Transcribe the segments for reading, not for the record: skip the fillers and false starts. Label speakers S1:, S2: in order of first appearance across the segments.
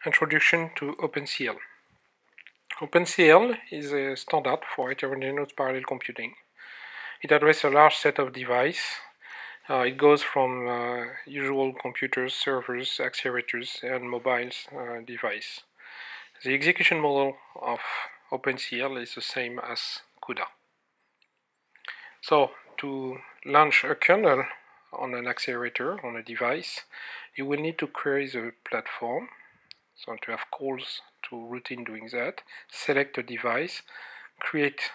S1: Introduction to OpenCL. OpenCL is a standard for heterogeneous parallel computing. It addresses a large set of devices. It goes from usual computers, servers, accelerators, and mobile devices. The execution model of OpenCL is the same as CUDA. So, to launch a kernel on an accelerator, on a device, you will need to query the platform. So to have calls to routine doing that, select a device, create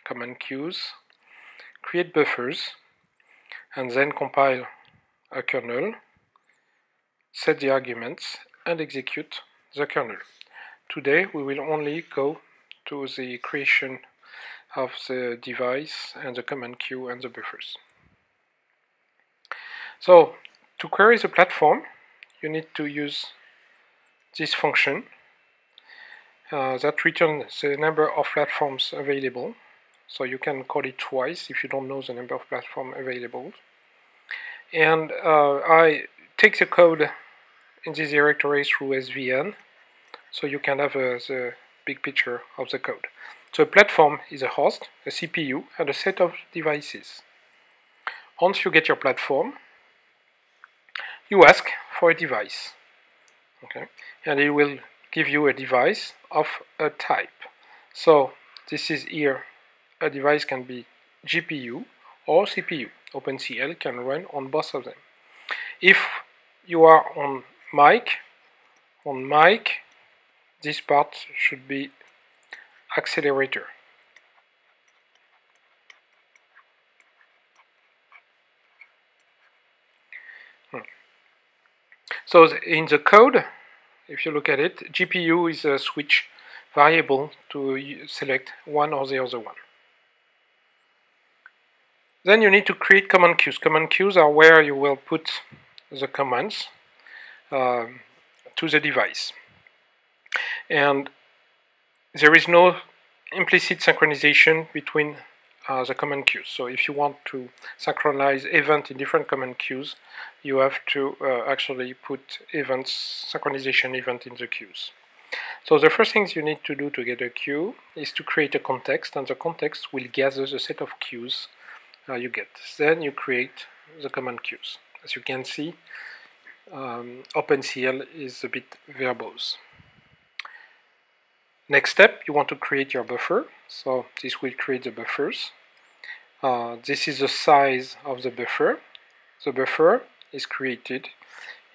S1: command queues, create buffers, and then compile a kernel, set the arguments, and execute the kernel. Today we will only go to the creation of the device and the command queue and the buffers. So to query the platform, you need to use this function that returns the number of platforms available. So you can call it twice if you don't know the number of platforms available. And I take the code in this directory through SVN, so you can have the big picture of the code. So a platform is a host, a CPU, and a set of devices. Once you get your platform, you ask for a device. Okay, and it will give you a device of a type. So this is here, a device can be GPU or CPU. OpenCL can run on both of them. If you are on mic, this part should be accelerator. So in the code, if you look at it, GPU is a switch variable to select one or the other one. Then you need to create command queues. Command queues are where you will put the commands to the device. And there is no implicit synchronization between the command queues. So if you want to synchronize events in different command queues, you have to actually put synchronization event in the queues. So the first things you need to do to get a queue is to create a context, and the context will gather the set of queues you get. Then you create the command queues. As you can see, OpenCL is a bit verbose. Next step, you want to create your buffer. So this will create the buffers. This is the size of the buffer. The buffer is created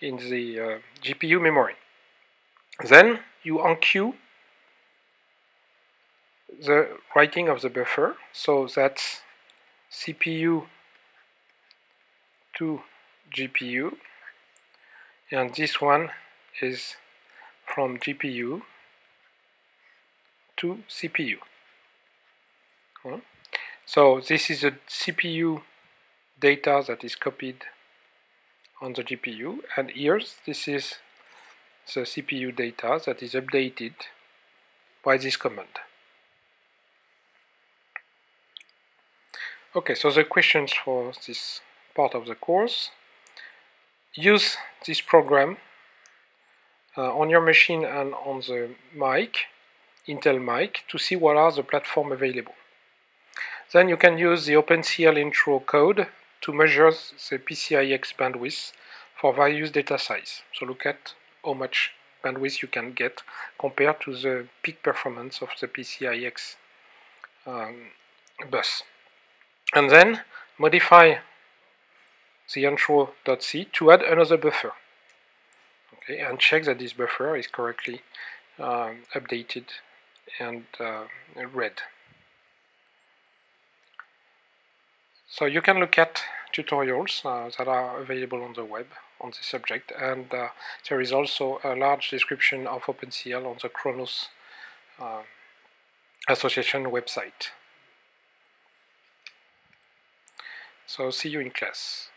S1: in the GPU memory. Then you unqueue the writing of the buffer. So that's CPU to GPU, and this one is from GPU to CPU. So this is the CPU data that is copied on the GPU, and here this is the CPU data that is updated by this command. Okay, so the questions for this part of the course: use this program on your machine and on the mic, Intel mic, to see what are the platforms available. Then you can use the OpenCL intro code to measure the PCIX bandwidth for various data size. So look at how much bandwidth you can get compared to the peak performance of the PCIX bus. And then modify the intro.c to add another buffer. Okay, and check that this buffer is correctly updated and read. So you can look at tutorials that are available on the web on this subject, and there is also a large description of OpenCL on the Khronos Association website. So see you in class.